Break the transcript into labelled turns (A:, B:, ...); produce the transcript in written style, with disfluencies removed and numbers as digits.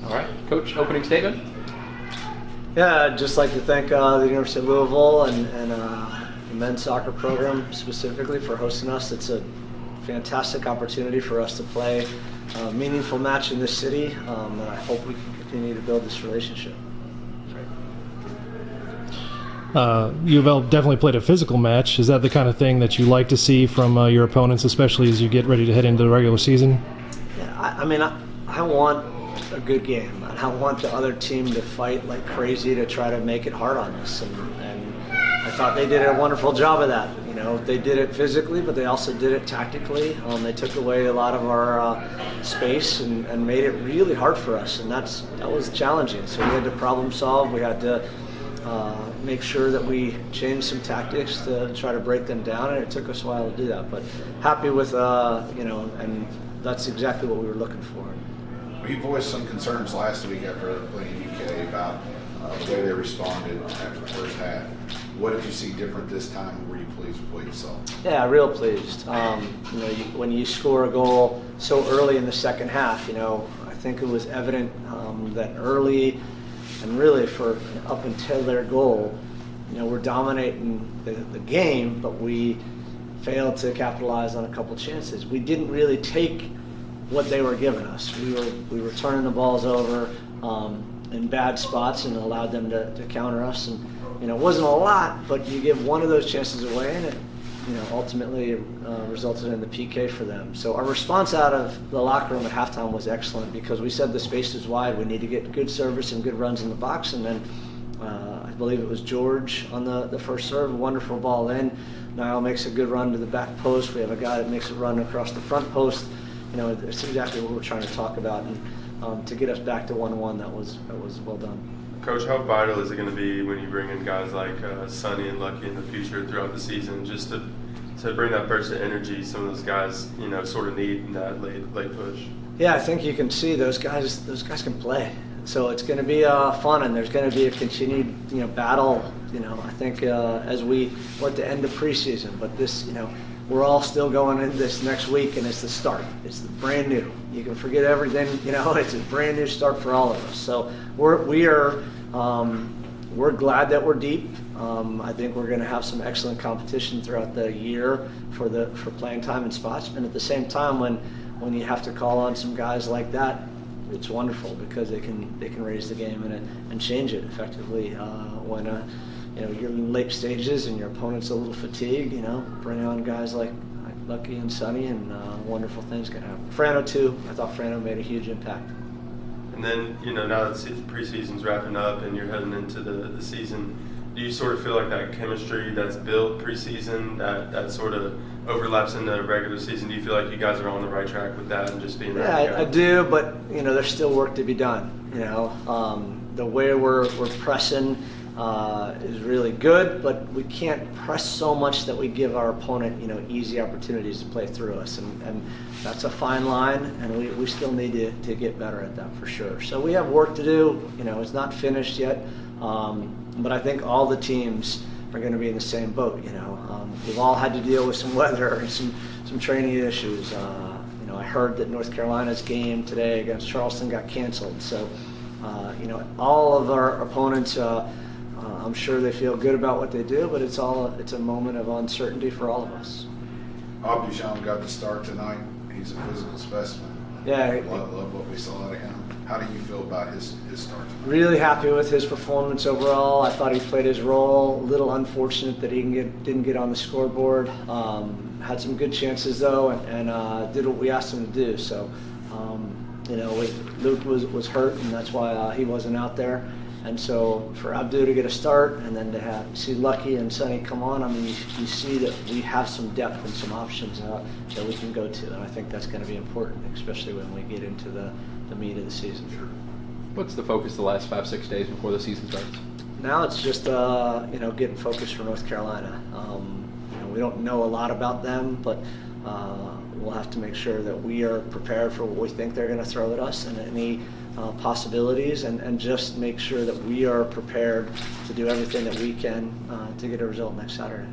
A: All right, Coach, opening statement?
B: Yeah, I'd just like to thank the University of Louisville and the men's soccer program specifically for hosting us. It's a fantastic opportunity for us to play a meaningful match in this city, and I hope we can continue to build this relationship.
C: U of L definitely played a physical match. Is that the kind of thing that you like to see from your opponents, especially as you get ready to head into the regular season?
B: Yeah, I want a good game. I want the other team to fight like crazy to try to make it hard on us, and I thought they did a wonderful job of that. You know, they did it physically, but they also did it tactically. They took away a lot of our space and made it really hard for us, and that was challenging. So we had to problem solve. We had to make sure that we changed some tactics to try to break them down, and it took us a while to do that. But happy with and that's exactly what we were looking for.
D: We voiced some concerns last week after playing UK about the way they responded after the first half. What did you see different this time? Were you pleased with what you saw?
B: Yeah, real pleased. When you score a goal so early in the second half, I think it was evident that early and really for up until their goal, we're dominating the game, but we failed to capitalize on a couple chances. We didn't really take what they were giving us. We were turning the balls over in bad spots and allowed them to counter us. And it wasn't a lot, but you give one of those chances away, and it ultimately resulted in the PK for them. So our response out of the locker room at halftime was excellent because we said the space is wide. We need to get good service and good runs in the box. And then I believe it was George on the first serve, wonderful ball in. Niall makes a good run to the back post. We have a guy that makes a run across the front post. It's exactly what we're trying to talk about, and to get us back to 1-1, that was well done.
E: Coach, how vital is it going to be when you bring in guys like Sonny and Lucky in the future throughout the season, just to bring that burst of energy some of those guys, sort of need in that late push? Yeah,
B: I think you can see those guys can play. So it's going to be fun, and there's going to be a continued battle. I think as we're at the end of preseason, but this we're all still going into this next week, and it's the start. It's the brand new. You can forget everything. It's a brand new start for all of us. So we're glad that we're deep. I think we're going to have some excellent competition throughout the year for playing time and spots. And at the same time, when you have to call on some guys like that, it's wonderful because they can raise the game and change it effectively when you're in late stages and your opponent's a little fatigued. Bring on guys like Lucky and Sonny, and wonderful things can happen. Frano too. I thought Frano made a huge impact.
E: And then now that preseason's wrapping up and you're heading into the season, do you sort of feel like that chemistry that's built preseason that sort of overlaps in the regular season? Do you feel like you guys are on the right track with that and just being ready?
B: Yeah, I do, but there's still work to be done. The way we're pressing is really good, but we can't press so much that we give our opponent easy opportunities to play through us, and that's a fine line, and we still need to get better at that for sure. So we have work to do. It's not finished yet, but I think all the teams are going to be in the same boat. We've all had to deal with some weather and some training issues. I heard that North Carolina's game today against Charleston got canceled. So all of our opponents, I'm sure they feel good about what they do, but it's a moment of uncertainty for all of us.
D: Abdushan got to start tonight. He's a physical specimen.
B: Yeah,
D: love what we saw out of him. How do you feel about his start tonight?
B: Really happy with his performance overall. I thought he played his role. A little unfortunate that he didn't get on the scoreboard. Had some good chances though, and did what we asked him to do. So, Luke was hurt, and that's why he wasn't out there. And so for Abdu to get a start and then to see Lucky and Sonny come on, you see that we have some depth and some options that we can go to. And I think that's going to be important, especially when we get into the meat of the season.
D: Sure.
A: What's the focus the last 5-6 days before the season starts?
B: Now it's just getting focused for North Carolina. We don't know a lot about them, but we'll have to make sure that we are prepared for what we think they're going to throw at us and any possibilities, and just make sure that we are prepared to do everything that we can to get a result next Saturday.